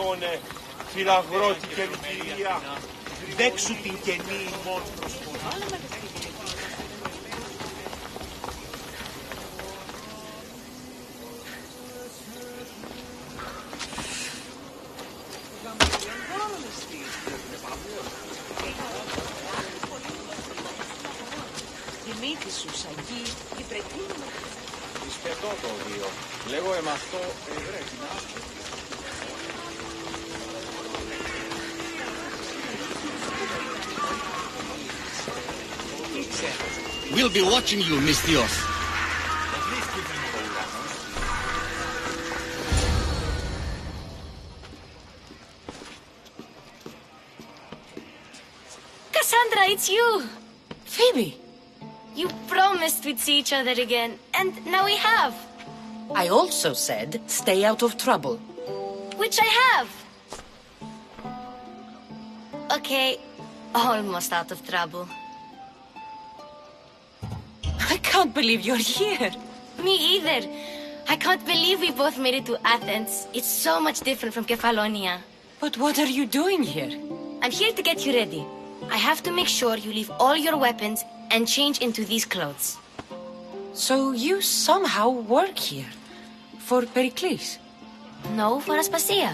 Μόνε, φιλαγρότικε κυρία, δέξου την καινή μόνο. Δημήτρη σου, Σαγί, η πρετίνη. Δυσπετώ το δύο. Λέγω εμαυτό ευρέκεινα. We'll be watching you, Miss Dios. Cassandra, it's you! Phoebe! You promised we'd see each other again, and now we have. I also said, stay out of trouble. Which I have. Okay, almost out of trouble. I can't believe you're here. Me either. I can't believe we both made it to Athens. It's so much different from Kefalonia. But what are you doing here? I'm here to get you ready. I have to make sure you leave all your weapons and change into these clothes. So you somehow work here? For Pericles? No, for Aspasia.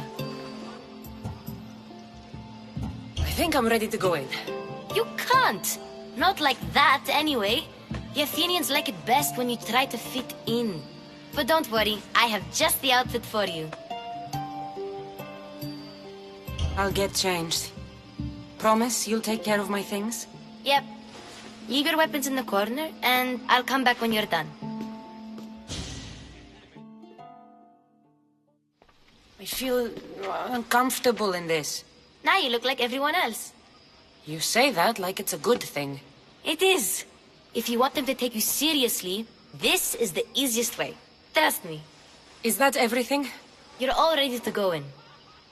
I think I'm ready to go in. You can't. Not like that, anyway. The Athenians like it best when you try to fit in. But don't worry, I have just the outfit for you. I'll get changed. Promise you'll take care of my things? Yep. Leave your weapons in the corner, and I'll come back when you're done. I feel uncomfortable in this. Now you look like everyone else. You say that like it's a good thing. It is. If you want them to take you seriously, this is the easiest way. Trust me. Is that everything? You're all ready to go in.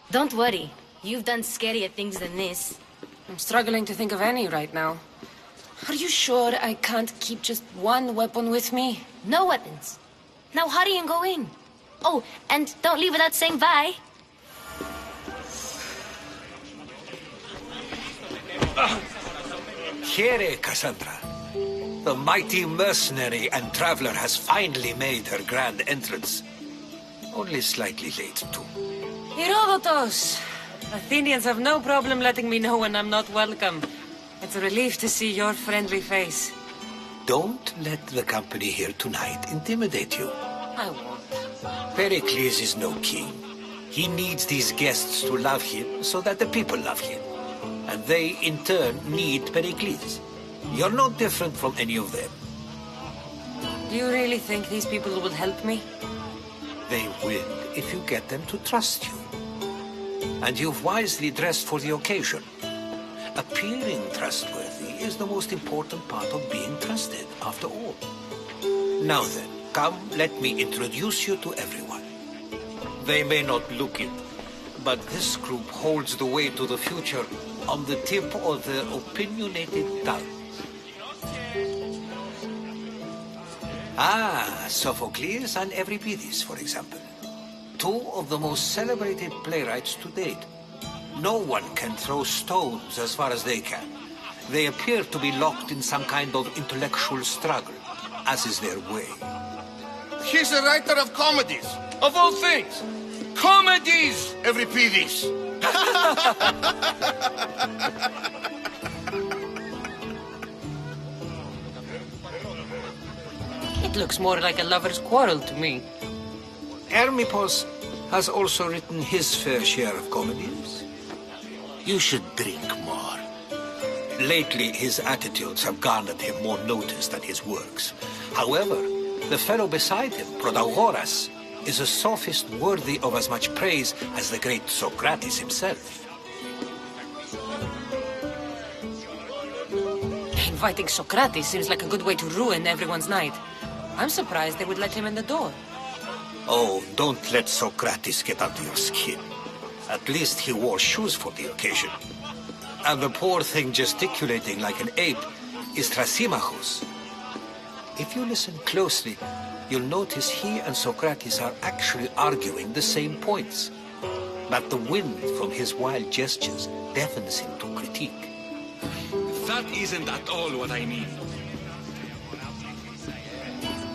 Don't worry. You've done scarier things than this. I'm struggling to think of any right now. Are you sure I can't keep just one weapon with me? No weapons. Now hurry and go in. Oh, and don't leave without saying bye. Here, Cassandra. The mighty mercenary and traveler has finally made her grand entrance. Only slightly late, too. Herodotus! Athenians have no problem letting me know when I'm not welcome. It's a relief to see your friendly face. Don't let the company here tonight intimidate you. I won't. Pericles is no king. He needs these guests to love him so that the people love him. And they, in turn, need Pericles. You're no different from any of them. Do you really think these people will help me? They will if you get them to trust you. And you've wisely dressed for the occasion. Appearing trustworthy is the most important part of being trusted, after all. Now then, come, let me introduce you to everyone. They may not look it, but this group holds the way to the future on the tip of their opinionated tongue. Ah, Sophocles and Euripides, for example. Two of the most celebrated playwrights to date. No one can throw stones as far as they can. They appear to be locked in some kind of intellectual struggle, as is their way. He's a writer of comedies, of all things. Comedies, Euripides. It looks more like a lover's quarrel to me. Hermippos has also written his fair share of comedies. You should drink more. Lately, his attitudes have garnered him more notice than his works. However, the fellow beside him, Protagoras, is a sophist worthy of as much praise as the great Socrates himself. Inviting Socrates seems like a good way to ruin everyone's night. I'm surprised they would let him in the door. Oh, don't let Socrates get under your skin. At least he wore shoes for the occasion. And the poor thing gesticulating like an ape is Thrasymachus. If you listen closely, you'll notice he and Socrates are actually arguing the same points. but the wind from his wild gestures deafens him to critique. That isn't at all what I mean.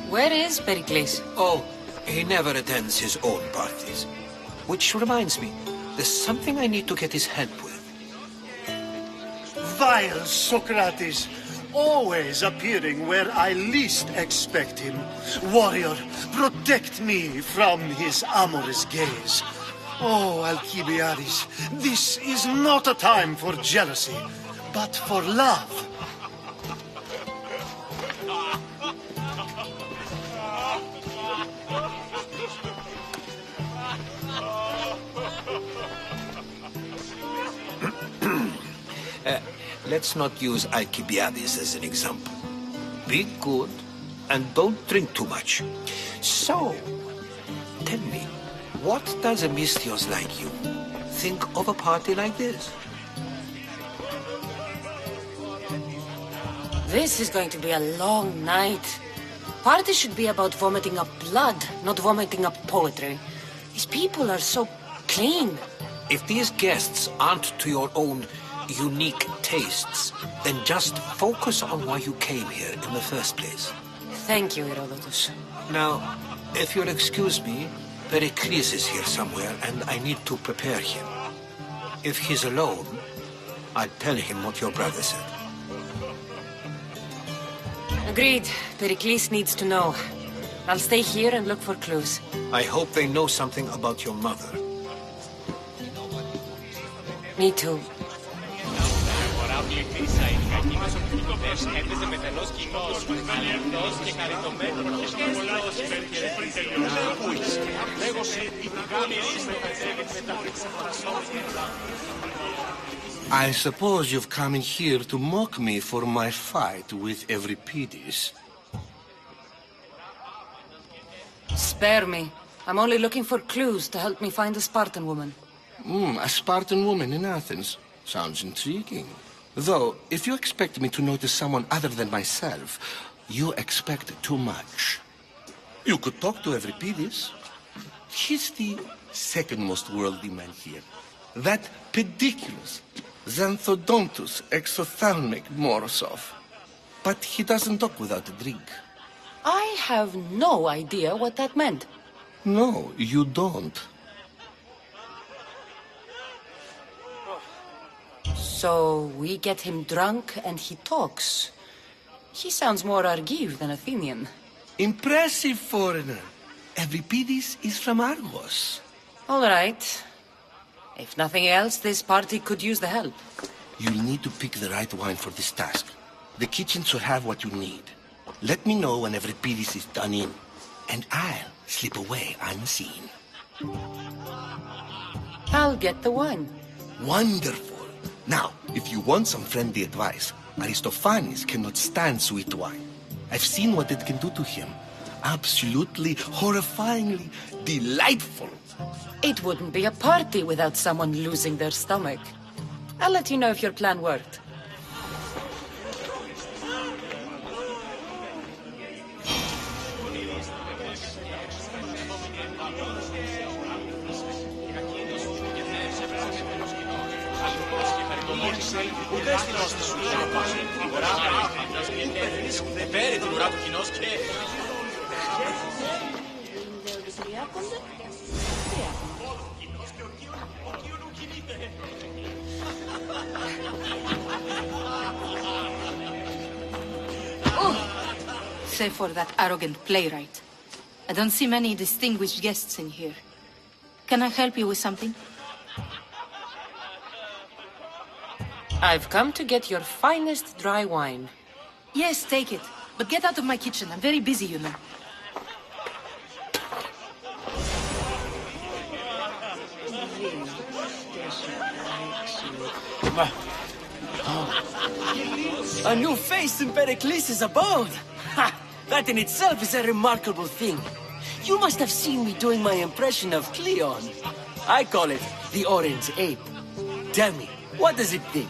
Where is Pericles? Oh, he never attends his own parties. Which reminds me, there's something I need to get his help with. Vile Socrates, always appearing where I least expect him. Warrior, protect me from his amorous gaze. Oh, Alcibiades, this is not a time for jealousy, but for love. Let's not use Alcibiades as an example. Be good and don't drink too much. So, tell me, what does a Misthios like you think of a party like this? This is going to be a long night. Party should be about vomiting up blood, not vomiting up poetry. These people are so clean. If these guests aren't to your own unique tastes, then just focus on why you came here in the first place. Thank you, Herodotus. Now, if you'll excuse me, Pericles is here somewhere, and I need to prepare him. If he's alone, I'll tell him what your brother said. Agreed. Pericles needs to know. I'll stay here and look for clues. I hope they know something about your mother. Me too. I suppose you've come in here to mock me for my fight with Euripides. Spare me. I'm only looking for clues to help me find a Spartan woman. A Spartan woman in Athens. Sounds intriguing. Though, if you expect me to notice someone other than myself, you expect too much. You could talk to Euripides. He's the second most worldly man here. That pediculous, xanthodontus exophthalmic Morosov. But he doesn't talk without a drink. I have no idea what that meant. No, you don't. So we get him drunk and he talks. He sounds more Argive than Athenian. Impressive foreigner. Euripides is from Argos. All right. If nothing else, this party could use the help. You'll need to pick the right wine for this task. The kitchen should have what you need. Let me know when Euripides is done in, and I'll slip away unseen. I'll get the wine. Wonderful. Now, if you want some friendly advice, Aristophanes cannot stand sweet wine. I've seen what it can do to him. Absolutely, horrifyingly delightful. It wouldn't be a party without someone losing their stomach. I'll let you know if your plan worked. Save for that arrogant playwright. I don't see many distinguished guests in here. Can I help you with something? I've come to get your finest dry wine. Yes, take it. But get out of my kitchen. I'm very busy, you know. A new face in Pericles' abode! Ha! That in itself is a remarkable thing. You must have seen me doing my impression of Cleon. I call it the Orange Ape. Tell me, what does it think?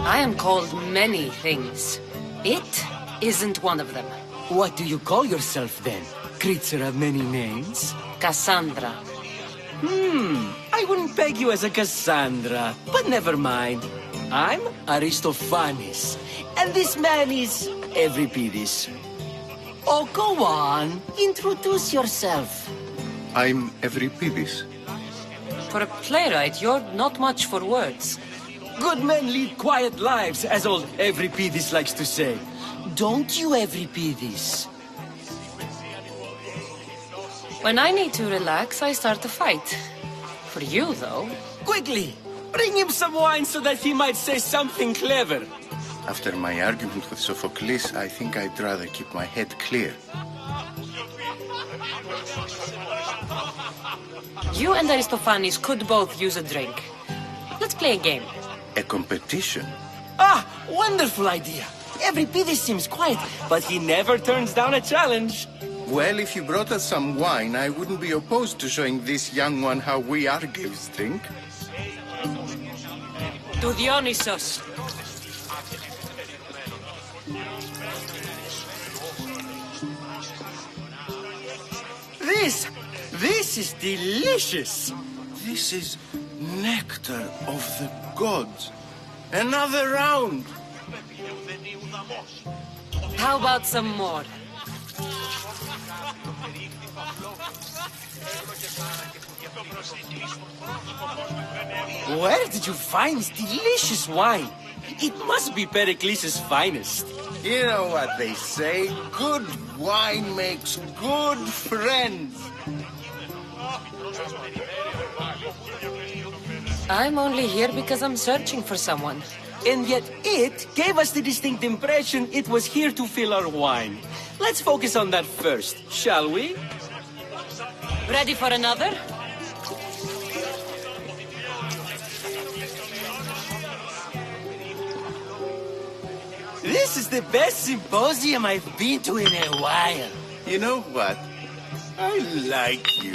I am called many things. It isn't one of them. What do you call yourself then? Creature of many names? Cassandra. I wouldn't peg you as a Cassandra, but never mind. I'm Aristophanes, and this man is Euripides. Oh, go on. Introduce yourself. I'm Euripides. For a playwright, you're not much for words. Good men lead quiet lives, as old Euripides likes to say. Don't you, Euripides? When I need to relax, I start a fight. For you, though. Quickly! Bring him some wine so that he might say something clever. After my argument with Sophocles, I think I'd rather keep my head clear. You and Aristophanes could both use a drink. Let's play a game. A competition? Ah, wonderful idea. Euripides seems quiet, but he never turns down a challenge. Well, if you brought us some wine, I wouldn't be opposed to showing this young one how we Argives drink. To Dionysos. This is delicious. This is nectar of the gods. Another round. How about some more? Where did you find this delicious wine? It must be Pericles' finest. You know what they say, good wine makes good friends. I'm only here because I'm searching for someone. And yet it gave us the distinct impression it was here to fill our wine. Let's focus on that first, shall we? Ready for another? This is the best symposium I've been to in a while. You know what? I like you.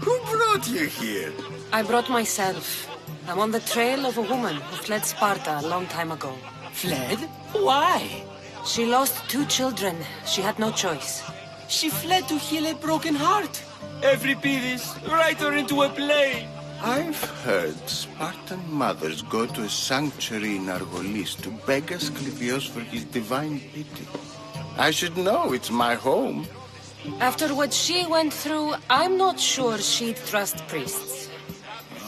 Who brought you here? I brought myself. I'm on the trail of a woman who fled Sparta a long time ago. Fled? Why? She lost 2 children. She had no choice. She fled to heal a broken heart. Euripides, write her into a play. I've heard Spartan mothers go to a sanctuary in Argolis to beg Asclepios for his divine pity. I should know, it's my home. After what she went through, I'm not sure she'd trust priests.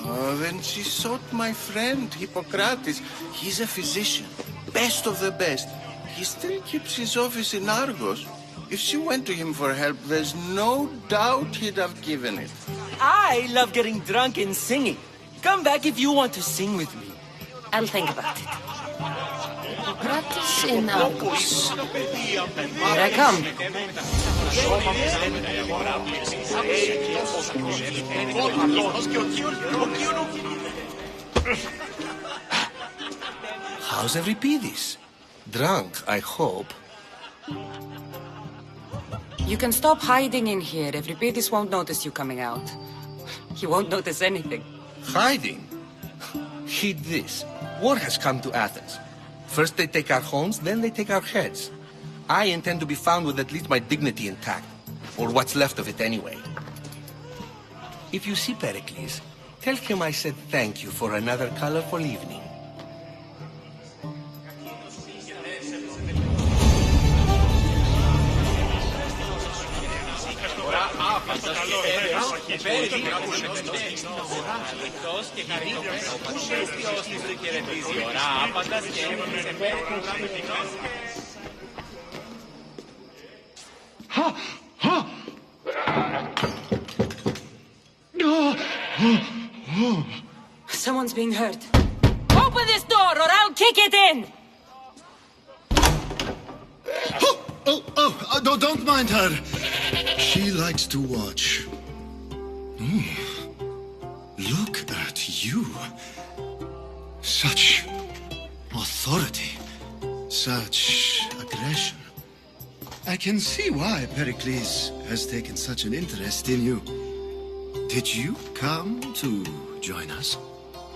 Oh, then she sought my friend, Hippocrates. He's a physician, best of the best. He still keeps his office in Argos. If she went to him for help, there's no doubt he'd have given it. I love getting drunk and singing. Come back if you want to sing with me. I'll think about it. Practice in Argos. Here I come. How's Euripides? Drunk, I hope. You can stop hiding in here. Euripides won't notice you coming out. He won't notice anything. Hiding? Heed this. War has come to Athens. First they take our homes, then they take our heads. I intend to be found with at least my dignity intact. Or what's left of it anyway. If you see Pericles, tell him I said thank you for another colorful evening. Someone's being hurt. Open this door or I'll kick it in! No, don't mind her. She likes to watch. Look at you. Such authority. Such aggression. I can see why Pericles has taken such an interest in you. Did you come to join us?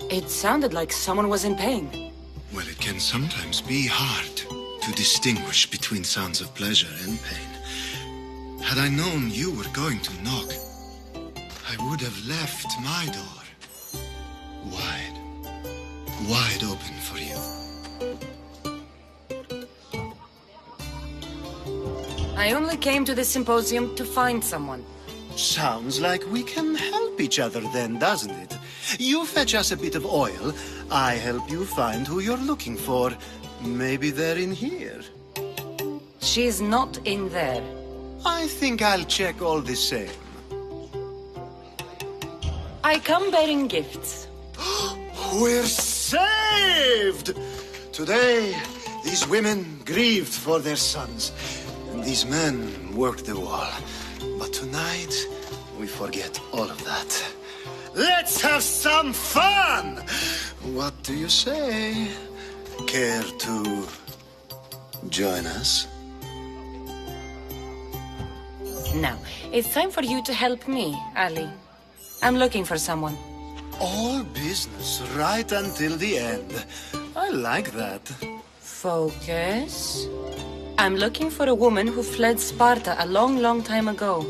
It sounded like someone was in pain. Well, it can sometimes be hard to distinguish between sounds of pleasure and pain. Had I known you were going to knock, I would have left my door wide open for you. I only came to the symposium to find someone. Sounds like we can help each other then, doesn't it? You fetch us a bit of oil, I help you find who you're looking for. Maybe they're in here. She's not in there. I think I'll check all the same. I come bearing gifts. We're saved! Today, these women grieved for their sons, and these men worked the wall. But tonight, we forget all of that. Let's have some fun! What do you say? Care to join us? Now, it's time for you to help me, Ali. I'm looking for someone. All business right until the end. I like that. Focus. I'm looking for a woman who fled Sparta a long, long time ago.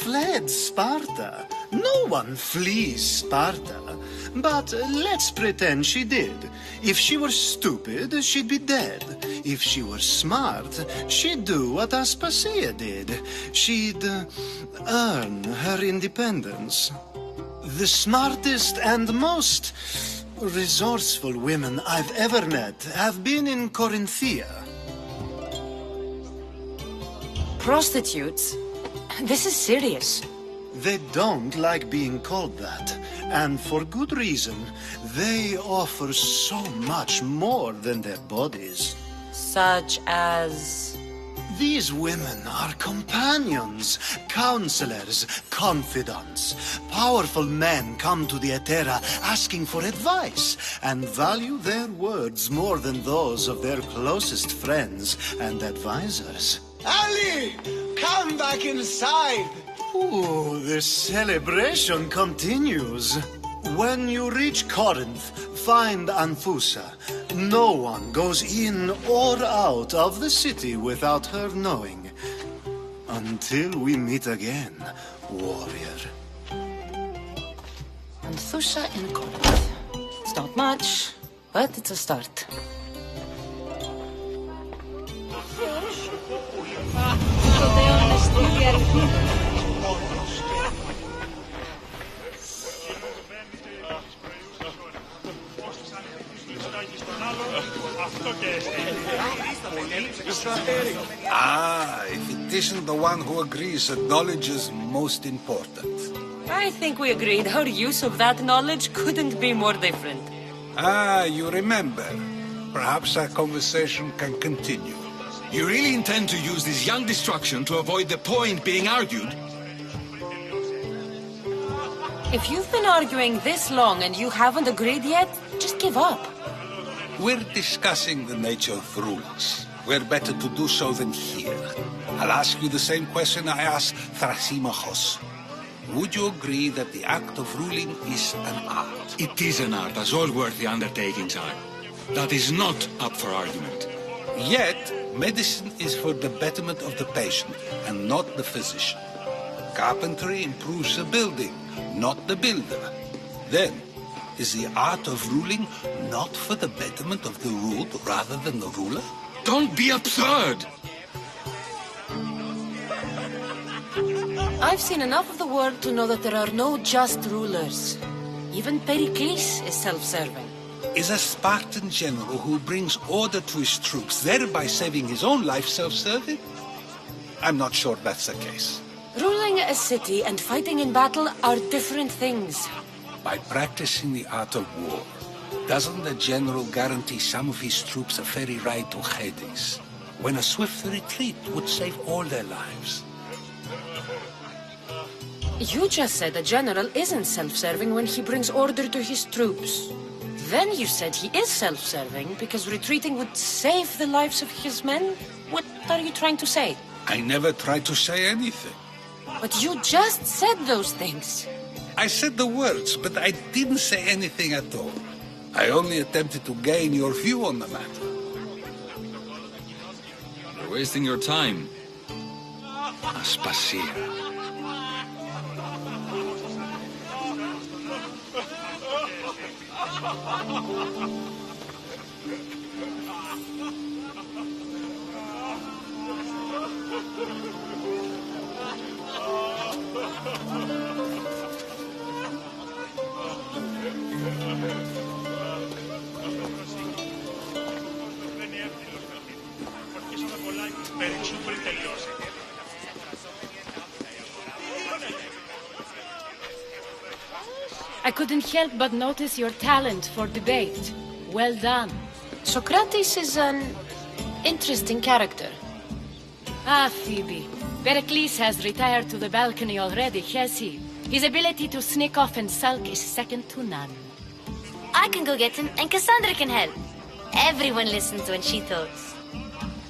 Fled Sparta? No one flees Sparta. But let's pretend she did. If she were stupid, she'd be dead. If she were smart, she'd do what Aspasia did. She'd earn her independence. The smartest and most resourceful women I've ever met have been in Corinthia. Prostitutes? This is serious. They don't like being called that, and for good reason. They offer so much more than their bodies. Such as... These women are companions, counselors, confidants. Powerful men come to the Etera asking for advice and value their words more than those of their closest friends and advisors. Ali! Come back inside! Ooh, the celebration continues. When you reach Corinth, find Anfusa. No one goes in or out of the city without her knowing. Until we meet again, warrior. Anfusa in Corinth. It's not much, but it's a start. If it isn't the one who agrees that knowledge is most important. I think we agreed our use of that knowledge couldn't be more different. You remember. Perhaps our conversation can continue. You really intend to use this young destruction to avoid the point being argued? If you've been arguing this long and you haven't agreed yet, just give up. We're discussing the nature of rules. We're better to do so than here. I'll ask you the same question I asked Thrasymachos. Would you agree that the act of ruling is an art? It is an art, as all worthy undertakings are. That is not up for argument. Yet, medicine is for the betterment of the patient and not the physician. Carpentry improves the building, not the builder. Then, is the art of ruling not for the betterment of the ruled rather than the ruler? Don't be absurd! I've seen enough of the world to know that there are no just rulers. Even Pericles is self-serving. Is a Spartan general who brings order to his troops, thereby saving his own life, self-serving? I'm not sure that's the case. Ruling a city and fighting in battle are different things. By practicing the art of war, doesn't the general guarantee some of his troops a ferry ride to Hades, when a swift retreat would save all their lives? You just said a general isn't self-serving when he brings order to his troops. Then you said he is self-serving because retreating would save the lives of his men? What are you trying to say? I never tried to say anything. But you just said those things. I said the words, but I didn't say anything at all. I only attempted to gain your view on the matter. You're wasting your time. Aspasia. I couldn't help but notice your talent for debate. Well done. Socrates is an interesting character. Ah, Phoebe. Pericles has retired to the balcony already, has he? His ability to sneak off and sulk is second to none. I can go get him, and Cassandra can help. Everyone listens when she talks.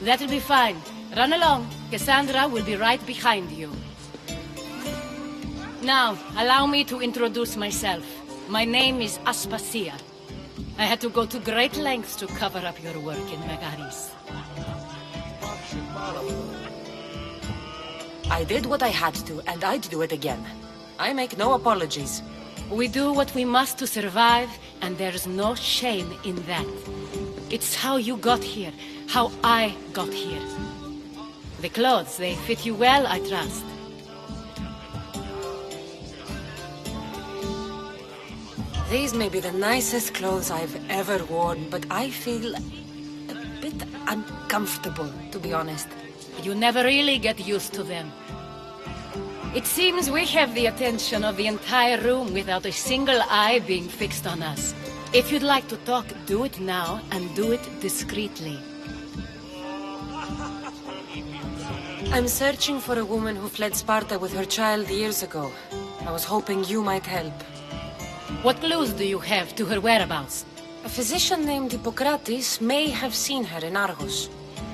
That'll be fine. Run along. Cassandra will be right behind you. Now, allow me to introduce myself. My name is Aspasia. I had to go to great lengths to cover up your work in Megaris. I did what I had to, and I'd do it again. I make no apologies. We do what we must to survive, and there's no shame in that. It's how you got here, how I got here. The clothes, they fit you well, I trust. These may be the nicest clothes I've ever worn, but I feel a bit uncomfortable, to be honest. You never really get used to them. It seems we have the attention of the entire room without a single eye being fixed on us. If you'd like to talk, do it now, and do it discreetly. I'm searching for a woman who fled Sparta with her child years ago. I was hoping you might help. What clues do you have to her whereabouts? A physician named Hippocrates may have seen her in Argos.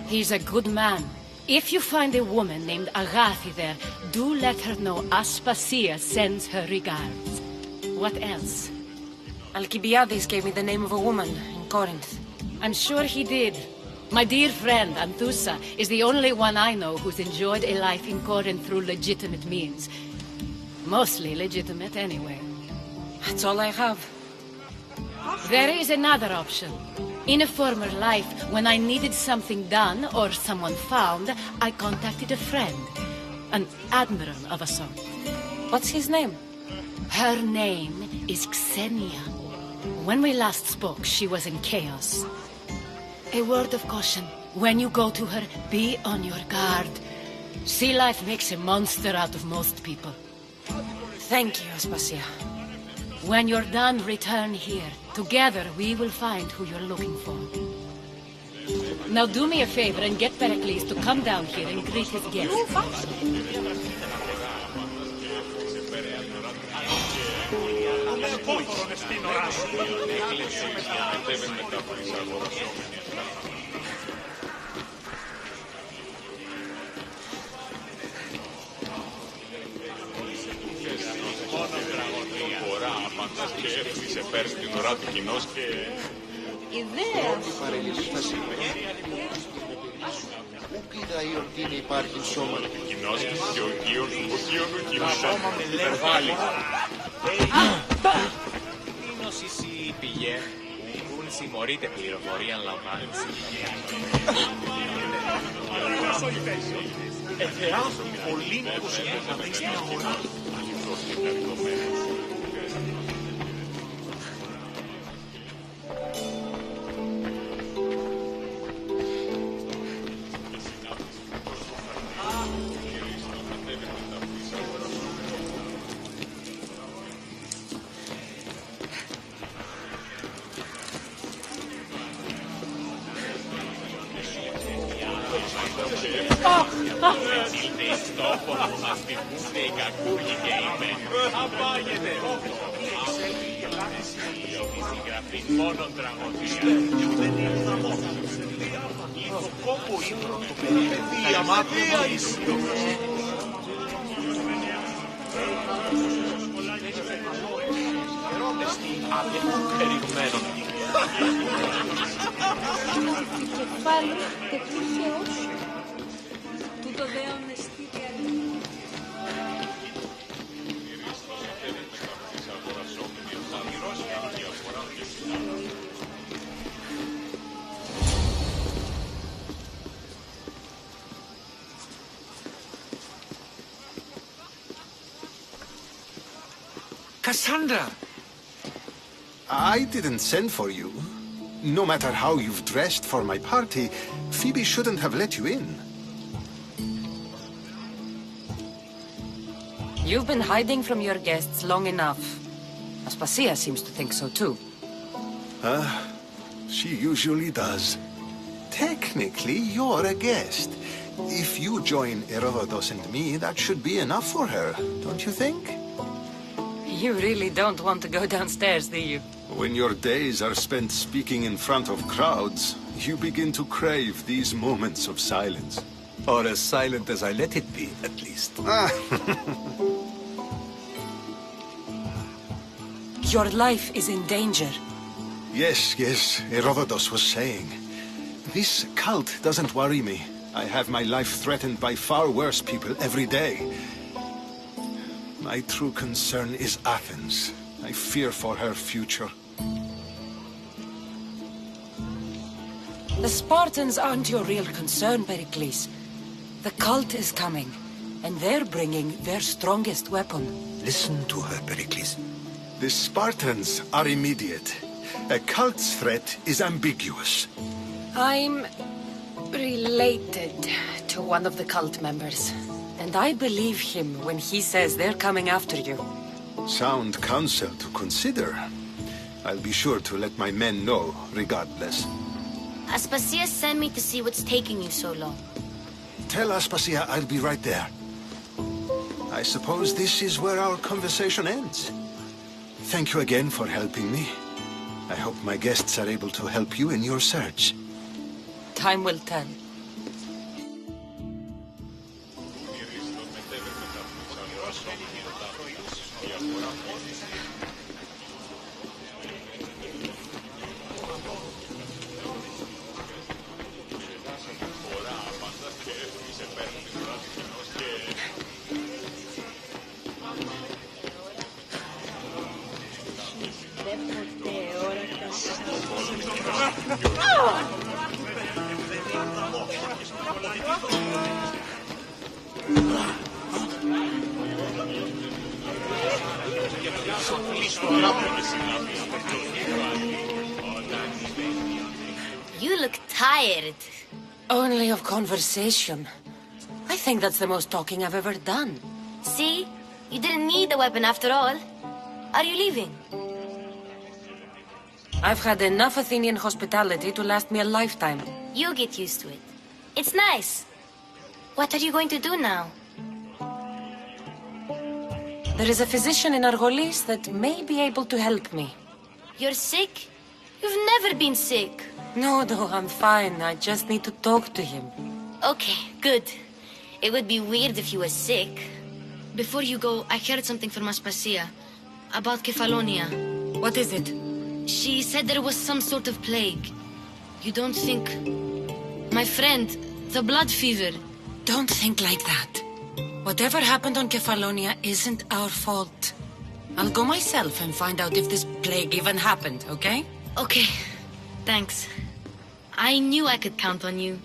He's a good man. If you find a woman named Agathi there, do let her know Aspasia sends her regards. What else? Alcibiades gave me the name of a woman in Corinth. I'm sure he did. My dear friend, Anthusa, is the only one I know who's enjoyed a life in Corinth through legitimate means. Mostly legitimate, anyway. That's all I have. There is another option. In a former life, when I needed something done or someone found, I contacted a friend. An admiral of a sort. What's his name? Her name is Xenia. When we last spoke, she was in chaos. A word of caution. When you go to her, be on your guard. Sea life makes a monster out of most people. Thank you, Aspasia. When you're done, return here. Together, we will find who you're looking for. Now do me a favor and get Pericles to come down here and greet his guests. Και έφυγε πέρσι την ουρά του κοινός και... Ιδέα! Πρώτη παρέλυση θα σημαίνει. Πού κοίταει ότι είναι υπάρχει σώμα. Ο κοινός και ο γύρος του κοινός. Σώμα με υπερβάλλει. Τίνος εσύ πηγέ, ούν συμμορείτε πληροφορία λαμβάνεις. Εθεά, Ολύμπους έπρεπε στην αγορά. Μόνον τραγωδία. Το κόμπο ύπνο, το παιδί, η αμάτια Ερώτες τι άδεχου περιγμένων. Κεφάλι τετρίσεως, τούτο δέον εστίρια. Cassandra! I didn't send for you. No matter how you've dressed for my party, Phoebe shouldn't have let you in. You've been hiding from your guests long enough. Aspasia seems to think so too. She usually does. Technically, you're a guest. If you join Herodotus and me, that should be enough for her, don't you think? You really don't want to go downstairs, do you? When your days are spent speaking in front of crowds, you begin to crave these moments of silence. Or as silent as I let it be, at least. Your life is in danger. Yes, Herodotus was saying. This cult doesn't worry me. I have my life threatened by far worse people every day. My true concern is Athens. I fear for her future. The Spartans aren't your real concern, Pericles. The cult is coming, and they're bringing their strongest weapon. Listen to her, Pericles. The Spartans are immediate. A cult's threat is ambiguous. I'm related to one of the cult members, and I believe him when he says they're coming after you. Sound counsel to consider. I'll be sure to let my men know, regardless. Aspasia sent me to see what's taking you so long. Tell Aspasia I'll be right there. I suppose this is where our conversation ends. Thank you again for helping me. I hope my guests are able to help you in your search. Time will tell. You look tired. Only of conversation. I think that's the most talking I've ever done. See? You didn't need the weapon after all. Are you leaving? I've had enough Athenian hospitality to last me a lifetime. You get used to it. It's nice. What are you going to do now? There is a physician in Argolis that may be able to help me. You're sick? You've never been sick. No, I'm fine. I just need to talk to him. Okay, good. It would be weird if you were sick. Before you go, I heard something from Aspasia about Kefalonia. What is it? She said there was some sort of plague. You don't think... My friend, the blood fever. Don't think like that. Whatever happened on Kefalonia isn't our fault. I'll go myself and find out if this plague even happened, okay? Okay. Thanks. I knew I could count on you.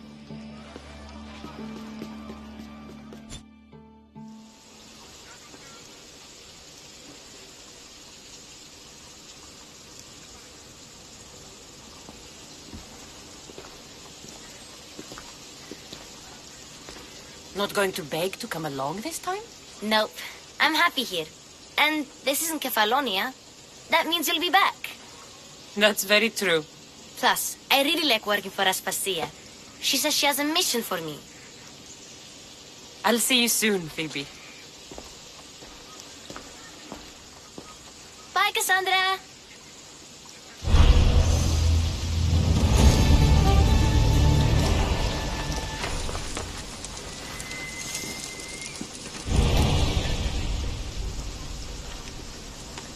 Not going to beg to come along this time? Nope. I'm happy here. And this isn't Kefalonia. That means you'll be back. That's very true. Plus, I really like working for Aspasia. She says she has a mission for me. I'll see you soon, Phoebe. Bye, Cassandra!